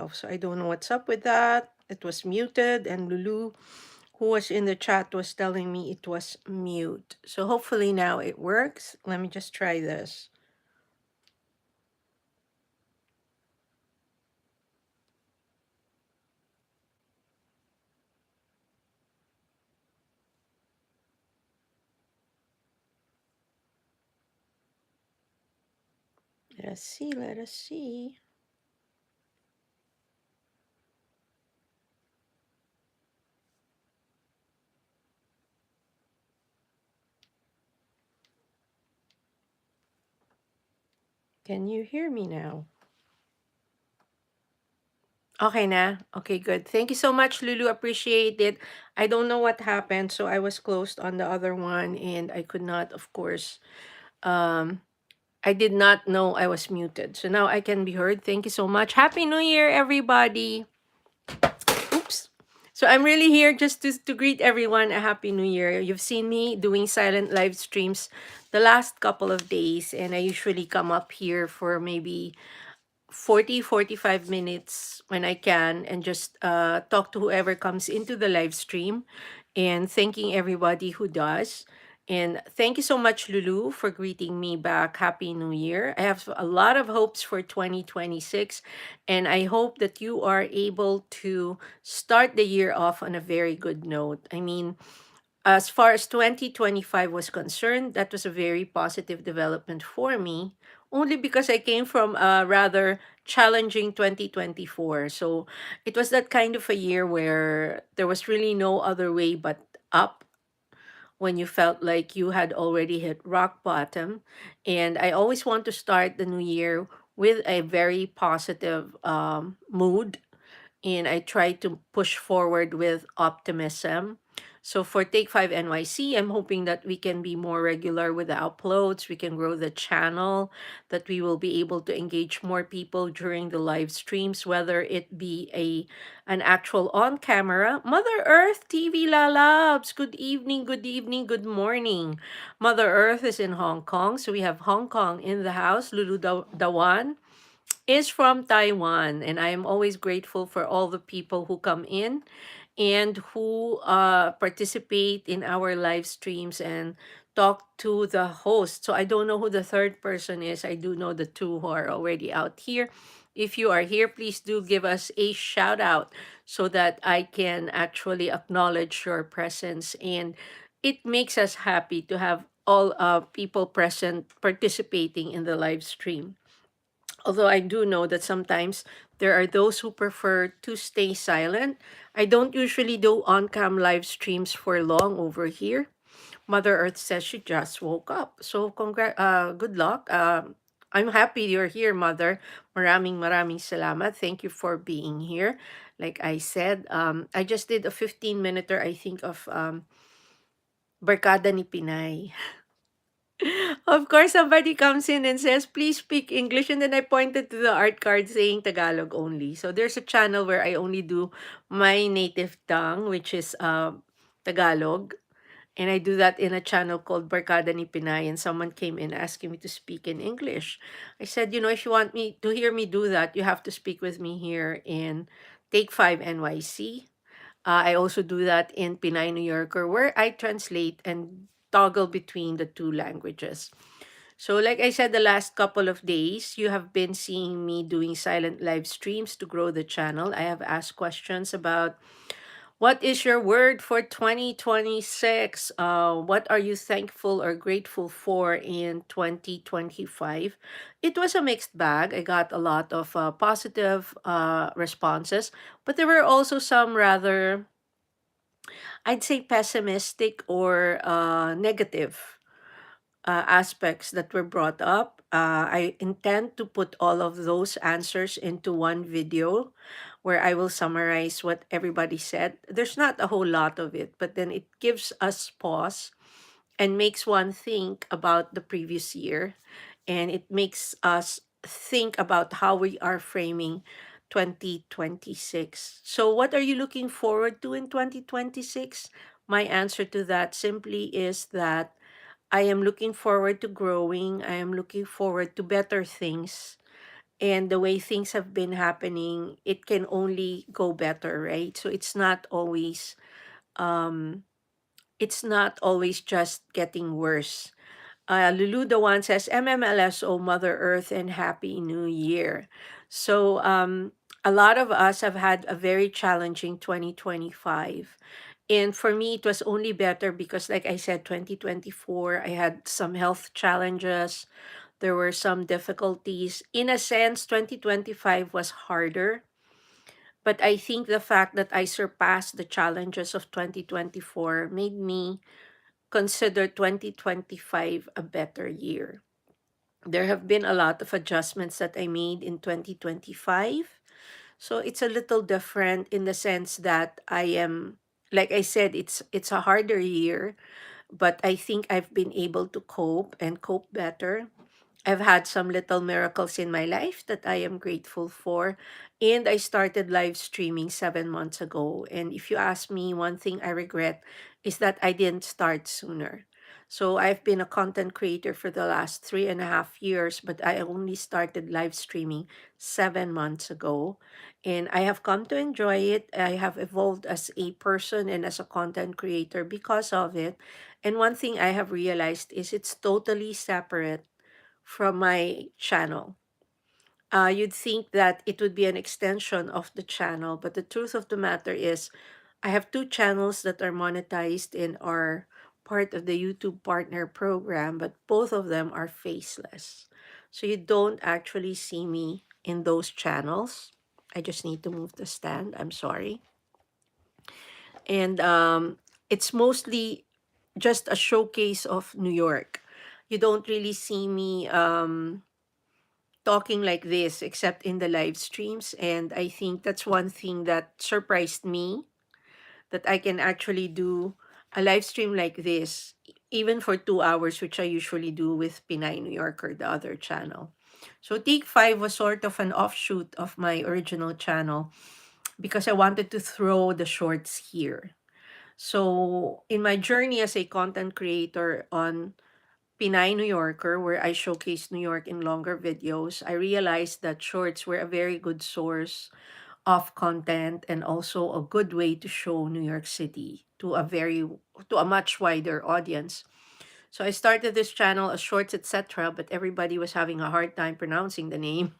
myself. So I don't know what's up with that. It was muted, and Lulu, who was in the chat, was telling me it was mute. So hopefully now it works. Let me just try this. Let us see. Let us see. Can you hear me now? Okay na. Okay, good. Thank you so much, Lulu. Appreciate it. I don't know what happened, so I was closed on the other one, and I could not, of course. Um, I did not know I was muted. So now I can be heard. Thank you so much. Happy New Year, everybody. Oops. So I'm really here just to greet everyone a happy new year. You've seen me doing silent live streams the last couple of days, and I usually come up here for maybe 40-45 minutes when I can and just talk to whoever comes into the live stream, and thanking everybody who does. And thank you so much, Lulu, for greeting me back. Happy New Year. I have a lot of hopes for 2026, and I hope that you are able to start the year off on a very good note. I mean, as far as 2025 was concerned, that was a very positive development for me, only because I came from a rather challenging 2024. So it was that kind of a year where there was really no other way but up, when you felt like you had already hit rock bottom. And I always want to start the new year with a very positive mood, and I try to push forward with optimism. So for Take 5 NYC, I'm hoping that we can be more regular with the uploads, we can grow the channel, that we will be able to engage more people during the live streams, whether it be an actual on camera. Mother Earth TV Lalabs, good evening, good evening, good morning. Mother Earth is in Hong Kong, so we have Hong Kong in the house. Lulu Dawan is from Taiwan, and I am always grateful for all the people who come in and who participate in our live streams and talk to the host. So I don't know who the third person is. I do know the two who are already out here. If you are here, please do give us a shout out so that I can actually acknowledge your presence. And it makes us happy to have all people present participating in the live stream. Although I do know that sometimes there are those who prefer to stay silent. I don't usually do on cam live streams for long over here. Mother Earth says she just woke up. So good luck. I'm happy you're here, Mother. Maraming salamat. Thank you for being here. Like I said, I just did a 15-minuter, I think, of Barkada ni Pinay. Of course, somebody comes in and says, please speak English. And then I pointed to the art card saying Tagalog only. So there's a channel where I only do my native tongue, which is Tagalog. And I do that in a channel called Barkada ni Pinay. And someone came in asking me to speak in English. I said, if you want me to hear me do that, you have to speak with me here in Take 5 NYC. I also do that in Pinay, New Yorker, where I translate and toggle between the two languages. So, like I said, the last couple of days, you have been seeing me doing silent live streams to grow the channel. I have asked questions about what is your word for 2026? What are you thankful or grateful for in 2025? It was a mixed bag. I got a lot of positive responses, but there were also some rather, I'd say, pessimistic or negative aspects that were brought up. I intend to put all of those answers into one video where I will summarize what everybody said. There's not a whole lot of it, but then it gives us pause and makes one think about the previous year. And it makes us think about how we are framing 2026. So, what are you looking forward to in 2026? My answer to that simply is that I am looking forward to growing. I am looking forward to better things. and the way things have been happening, it can only go better, right? So um it's not always just getting worse. Lulu the one says, MMLSO, Mother Earth, and Happy New Year. So, a lot of us have had a very challenging 2025. And for me, it was only better because, like I said, 2024, I had some health challenges. There were some difficulties. In a sense, 2025 was harder. But I think the fact that I surpassed the challenges of 2024 made me consider 2025 a better year. There have been a lot of adjustments that I made in 2025. So it's a little different in the sense that I am, like I said, it's a harder year, but I think I've been able to cope and cope better. I've had some little miracles in my life that I am grateful for. And I started live streaming 7 months ago. And if you ask me, one thing I regret is that I didn't start sooner. So I've been a content creator for the last 3.5 years, but I only started live streaming 7 months ago. And I have come to enjoy it. I have evolved as a person and as a content creator because of it. And one thing I have realized is it's totally separate from my channel. You'd think that it would be an extension of the channel, but the truth of the matter is, I have two channels that are monetized and are part of the YouTube Partner Program, but both of them are faceless. So you don't actually see me in those channels. I just need to move the stand. I'm sorry. And it's mostly just a showcase of New York. You don't really see me talking like this except in the live streams, and I think that's one thing that surprised me, that I can actually do a live stream like this even for 2 hours, which I usually do with Pinay New Yorker, the other channel. So Take 5 was sort of an offshoot of my original channel because I wanted to throw the shorts here. So in my journey as a content creator on Pinay New Yorker, where I showcase New York in longer videos, I realized that shorts were a very good source of content and also a good way to show New York City to a much wider audience. So I started this channel as Shorts etc., but everybody was having a hard time pronouncing the name,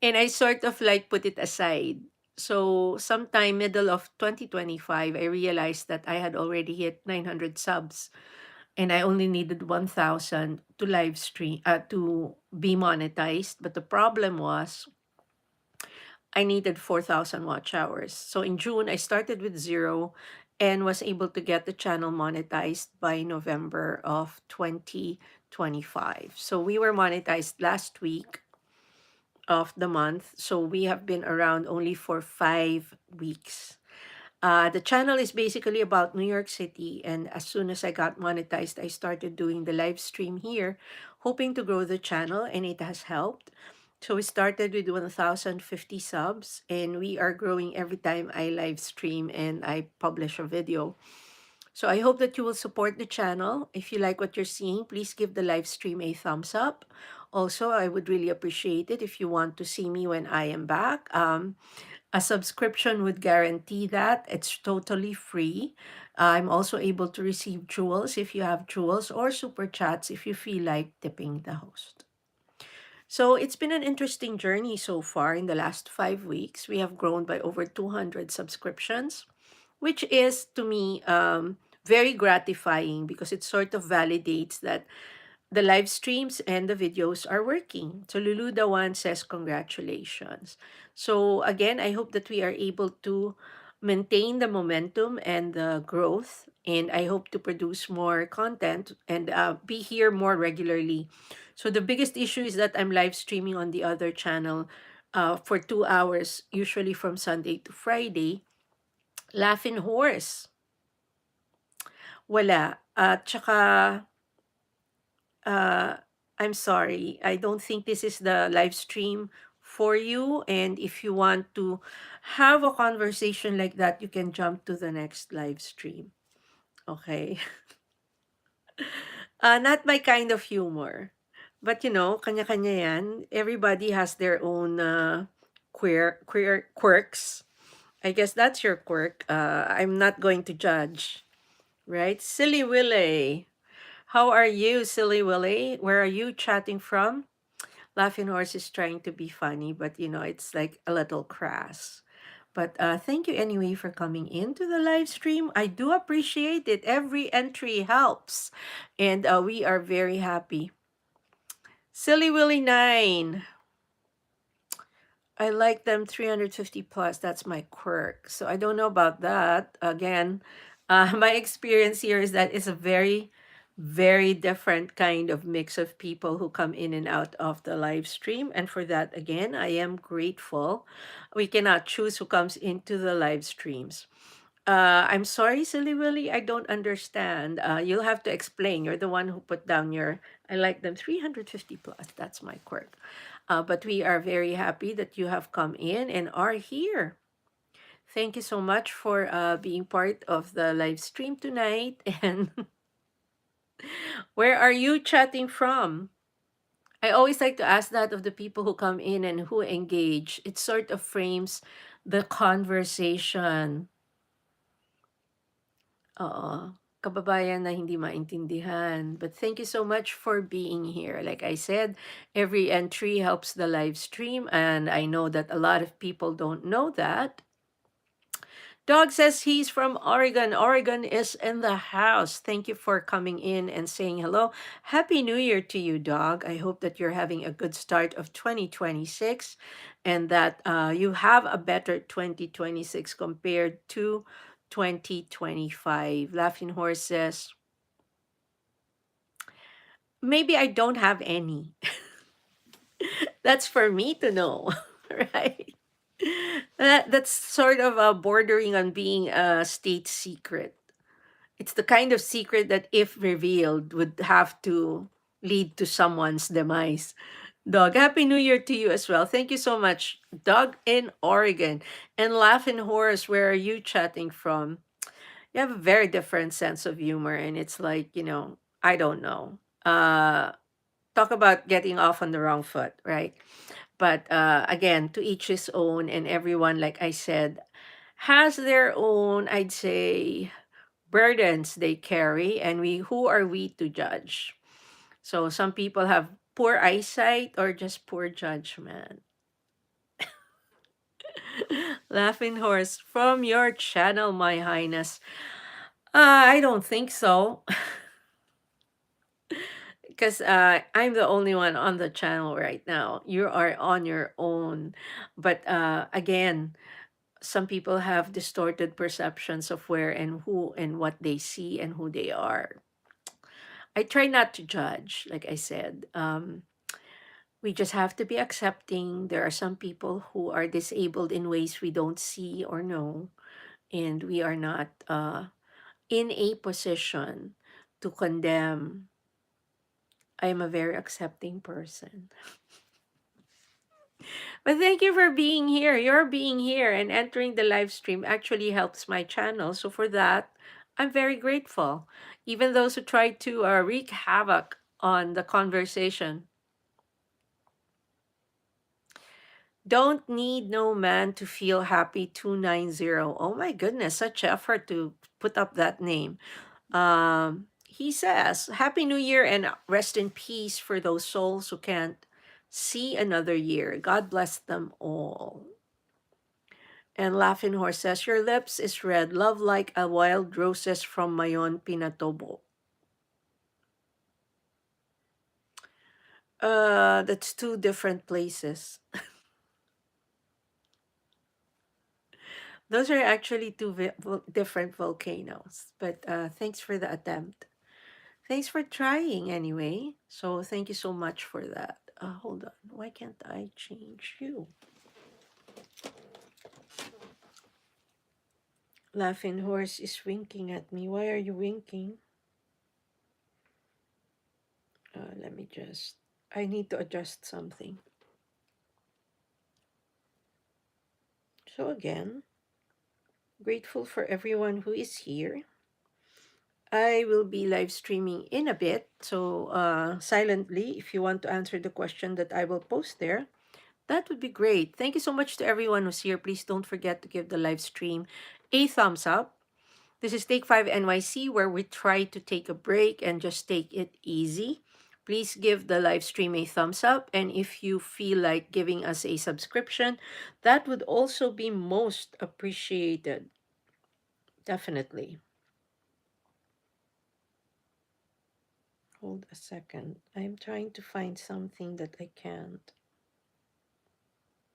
and I sort of like put it aside. So sometime middle of 2025, I realized that I had already hit 900 subs and I only needed 1,000 to live stream to be monetized. But the problem was I needed 4,000 watch hours. So in June, I started with zero and was able to get the channel monetized by November of 2025. So we were monetized last week of the month. So we have been around only for 5 weeks. The channel is basically about New York City, and as soon as I got monetized, I started doing the live stream here, hoping to grow the channel, and it has helped. So we started with 1,050 subs, and we are growing every time I live stream and I publish a video. So I hope that you will support the channel. If you like what you're seeing, please give the live stream a thumbs up. Also, I would really appreciate it if you want to see me when I am back. A subscription would guarantee that. It's totally free. I'm also able to receive jewels if you have jewels, or super chats if you feel like tipping the host. So it's been an interesting journey so far. In the last 5 weeks, we have grown by over 200 subscriptions, which is to me very gratifying because it sort of validates that the live streams and the videos are working. So Lulu the one says congratulations. So again, I hope that we are able to maintain the momentum and the growth, and I hope to produce more content and be here more regularly. So the biggest issue is that I'm live streaming on the other channel for 2 hours, usually from Sunday to Friday. Laughing horse. Wala. Tsaka uh, I'm sorry. I don't think this is the live stream for you. And if you want to have a conversation like that, you can jump to the next live stream. Okay. Not my kind of humor. But kanya-kanya yan. Everybody has their own queer quirks. I guess that's your quirk. I'm not going to judge, right? Silly Willy. How are you, Silly Willy? Where are you chatting from? Laughing Horse is trying to be funny, but it's like a little crass. But thank you anyway for coming into the live stream. I do appreciate it. Every entry helps. And we are very happy. Silly Willy 9. I like them 350 plus. That's my quirk. So I don't know about that. Again, my experience here is that it's a very, very different kind of mix of people who come in and out of the live stream. And for that, again, I am grateful. We cannot choose who comes into the live streams. I'm sorry, Silly Willy. I don't understand. You'll have to explain. You're the one who put down your, I like them 350 plus. That's my quirk. But we are very happy that you have come in and are here. Thank you so much for being part of the live stream tonight. And where are you chatting from? I always like to ask that of the people who come in and who engage. It sort of frames the conversation. Oo, kababayan na hindi maintindihan. But thank you so much for being here. Like I said, every entry helps the live stream, and I know that a lot of people don't know that. Dog says he's from Oregon. Oregon is in the house. Thank you for coming in and saying hello. Happy New Year to you, Dog. I hope that you're having a good start of 2026 and that you have a better 2026 compared to 2025. Laughing Horse says, maybe I don't have any. That's for me to know, right? That's sort of bordering on being a state secret. It's the kind of secret that, if revealed, would have to lead to someone's demise. Dog, Happy New Year to you as well. Thank you so much. Dog in Oregon. And Laughing Horse, where are you chatting from? You have a very different sense of humor, and it's like, I don't know. Talk about getting off on the wrong foot, right? But again, to each his own, and everyone, like I said, has their own, I'd say, burdens they carry, and who are we to judge? So some people have poor eyesight or just poor judgment. Laughing Horse, from your channel, my highness. I don't think so. Because I'm the only one on the channel right now. You are on your own. But again, some people have distorted perceptions of where and who and what they see and who they are. I try not to judge, like I said. We just have to be accepting. There are some people who are disabled in ways we don't see or know, and we are not in a position to condemn. I am a very accepting person. But thank you for being here. Your being here and entering the live stream actually helps my channel. So for that, I'm very grateful. Even those who try to wreak havoc on the conversation. Don't need no man to feel happy 290. Oh my goodness, such effort to put up that name. He says, Happy New Year and rest in peace for those souls who can't see another year. God bless them all. And Laughing Horse says, Your lips is red, love like a wild roses from Mayon Pinatobo. That's two different places. Those are actually two different volcanoes. But thanks for the attempt. Thanks for trying anyway. So thank you so much for that. Hold on. Why can't I change you? Laughing Horse is winking at me. Why are you winking? Let me just. I need to adjust something. So again, grateful for everyone who is here. I will be live streaming in a bit. So, silently, if you want to answer the question that I will post there, that would be great. Thank you so much to everyone who's here. Please don't forget to give the live stream a thumbs up. This is Take 5 NYC, where we try to take a break and just take it easy. Please give the live stream a thumbs up. And if you feel like giving us a subscription, that would also be most appreciated. Definitely. Hold a second. I'm trying to find something that I can't.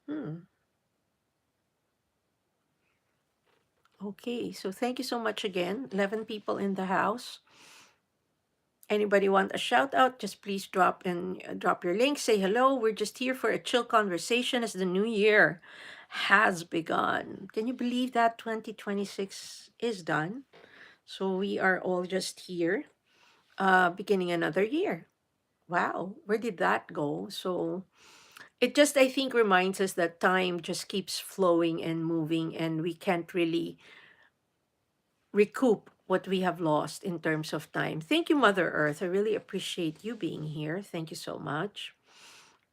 Hmm. Okay, so thank you so much again. 11 people in the house. Anybody want a shout out? Just please drop your link, say hello. We're just here for a chill conversation as the new year has begun. Can you believe that 2026 is done? So we are all just here, beginning another year. Wow, where did that go? So it just, I think, reminds us that time just keeps flowing and moving, and we can't really recoup what we have lost in terms of time. Thank you, Mother Earth. I really appreciate you being here. Thank you so much.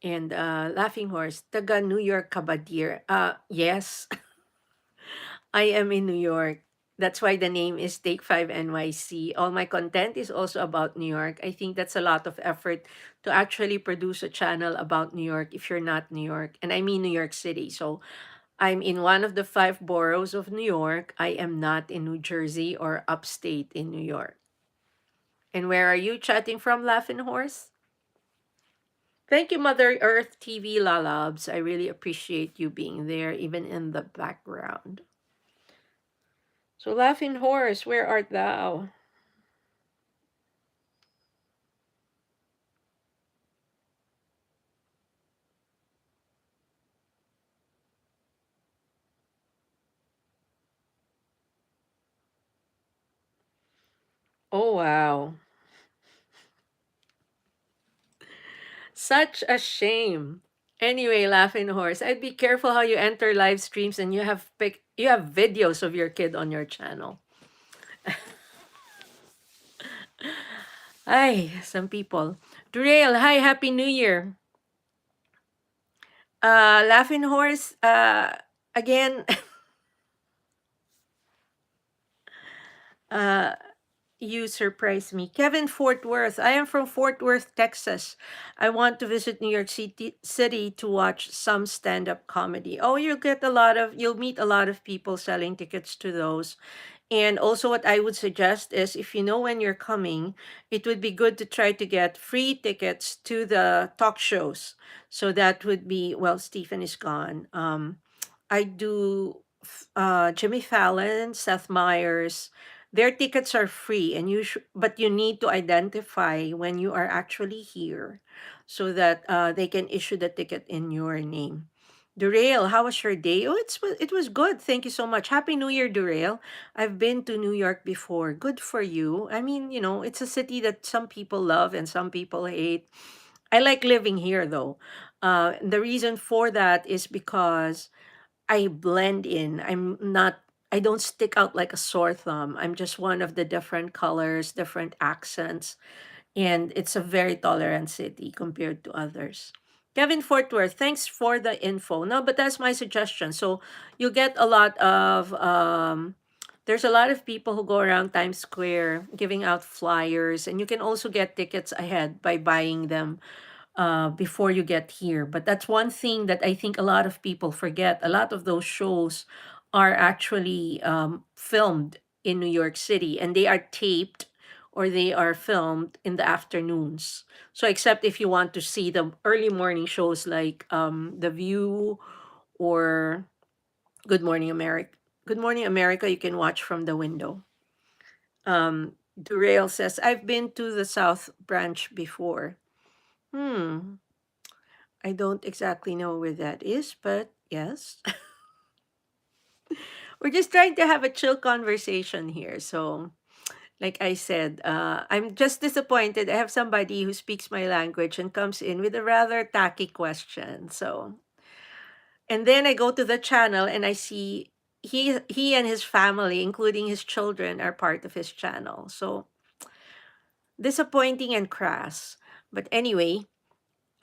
And Laughing Horse, taga New York Kabadir. Yes, I am in New York. That's why the name is Take 5 NYC. All my content is also about New York. I think that's a lot of effort to actually produce a channel about New York if you're not New York. And I mean New York City. So I'm in one of the five boroughs of New York. I am not in New Jersey or upstate in New York. And where are you chatting from, Laughing Horse? Thank you, Mother Earth TV Lalabs. I really appreciate you being there, even in the background. So, Laughing Horse, where art thou? Oh, wow. Such a shame. Anyway, Laughing Horse, I'd be careful how you enter live streams and you have videos of your kid on your channel. Ay, some people. Durail, hi, Happy New Year. Laughing Horse, again, uh, you surprise me. Kevin Fort Worth, I am from Fort Worth, Texas. I want to visit New York City to watch some stand-up comedy. Oh, you'll meet a lot of people selling tickets to those. And also, what I would suggest is if you know when you're coming, it would be good to try to get free tickets to the talk shows. So that would be, well, Stephen is gone. I do Jimmy Fallon, Seth Meyers. Their tickets are free, and but you need to identify when you are actually here, so that they can issue the ticket in your name. Durail, how was your day? Oh, it was good. Thank you so much. Happy New Year, Durail. I've been to New York before. Good for you. I mean, it's a city that some people love and some people hate. I like living here though. The reason for that is because I blend in. I don't stick out like a sore thumb. I'm just one of the different colors, different accents, and it's a very tolerant city compared to others. Kevin Fort Worth, thanks for the info. No, but that's my suggestion. So you get a lot of there's a lot of people who go around Times Square giving out flyers, and you can also get tickets ahead by buying them before you get here. But that's one thing that I think a lot of people forget. A lot of those shows are actually filmed in New York City, and they are taped or they are filmed in the afternoons. So, except if you want to see the early morning shows like The View or Good Morning America. Good Morning America, you can watch from the window. Durail says, I've been to the South Branch before. Hmm. I don't exactly know where that is, but yes. We're just trying to have a chill conversation here. So, like I said, I'm just disappointed. I have somebody who speaks my language and comes in with a rather tacky question. So, and then I go to the channel and I see he and his family, including his children, are part of his channel. So, disappointing and crass. But anyway,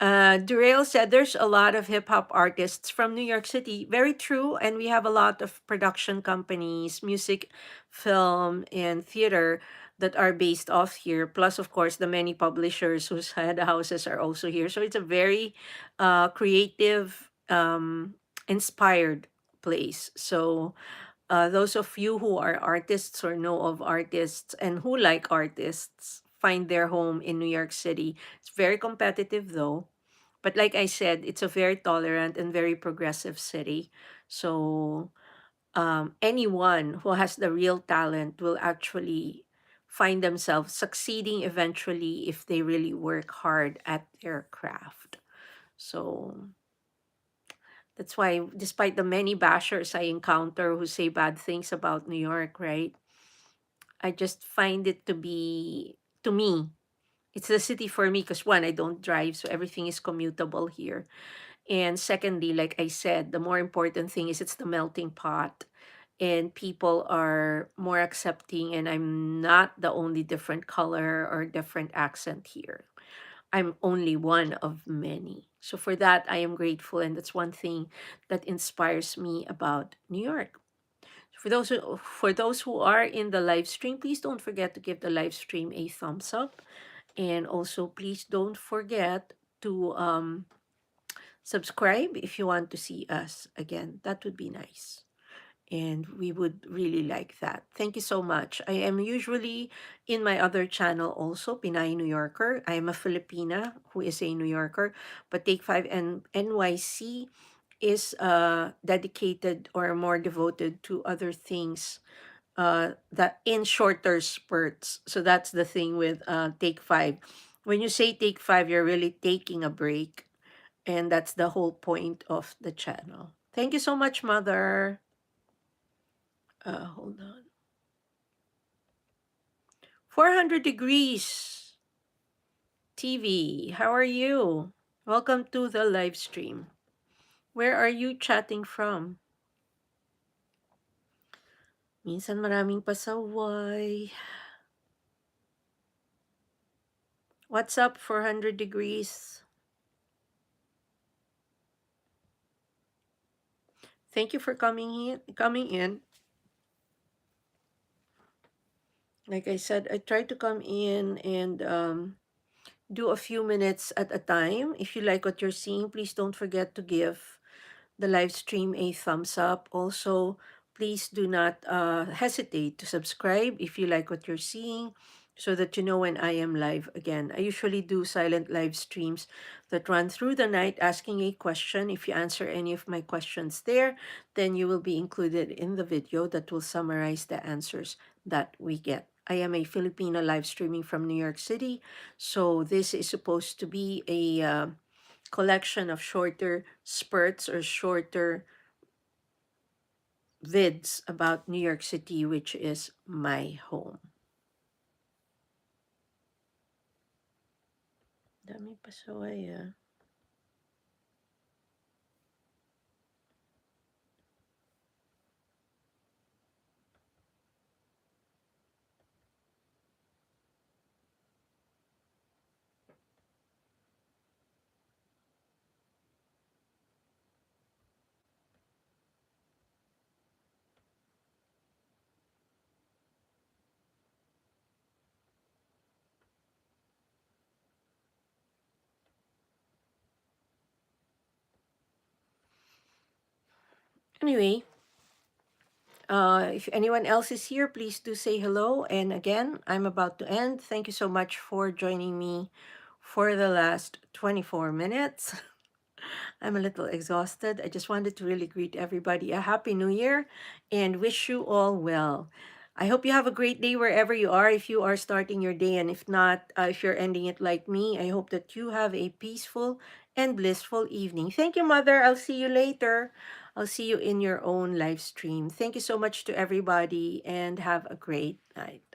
Durail said there's a lot of hip hop artists from New York City. Very true. And we have a lot of production companies, music, film, and theater that are based off here. Plus, of course, the many publishers whose head houses are also here. So it's a very creative, inspired place. So those of you who are artists or know of artists and who like artists find their home in New York City. It's very competitive though. But like I said, it's a very tolerant and very progressive city. So anyone who has the real talent will actually find themselves succeeding eventually if they really work hard at their craft. So that's why, despite the many bashers I encounter who say bad things about New York, right? I just find it to be, to me, it's the city for me because one, I don't drive, so everything is commutable here. And secondly, like I said, the more important thing is it's the melting pot. And people are more accepting, and I'm not the only different color or different accent here. I'm only one of many. So for that, I am grateful, and that's one thing that inspires me about New York. For those who are in the live stream, please don't forget to give the live stream a thumbs up, and also please don't forget to subscribe if you want to see us again. That would be nice. And we would really like that. Thank you so much. I am usually in my other channel also, Pinay New Yorker. I am a Filipina who is a New Yorker, but Take 5 and NYC is dedicated or more devoted to other things that in shorter spurts. So that's the thing with Take 5. When you say Take 5, you're really taking a break, and that's the whole point of the channel. Thank you so much, Mother. Hold on. 400 degrees TV. How are you? Welcome to the live stream. Where are you chatting from? Minsan maraming pasaway. What's up, 400 degrees? Thank you for coming in. Like I said, I try to come in and do a few minutes at a time. If you like what you're seeing, please don't forget to give the live stream a thumbs up. Also, please do not hesitate to subscribe if you like what you're seeing so that you know when I am live again. I usually do silent live streams that run through the night asking a question. If you answer any of my questions there, then you will be included in the video that will summarize the answers that we get. I am a Filipina live streaming from New York City, so this is supposed to be a collection of shorter spurts or shorter vids about New York City, which is my home. Dami pasaway ah. Anyway, if anyone else is here, please do say hello. And again, I'm about to end. Thank you so much for joining me for the last 24 minutes. I'm a little exhausted. I just wanted to really greet everybody a happy new year and wish you all well. I hope you have a great day wherever you are, if you are starting your day, and if not, if you're ending it like me, I hope that you have a peaceful and blissful evening. Thank you, Mother. I'll see you later. I'll see you in your own live stream. Thank you so much to everybody, and have a great night.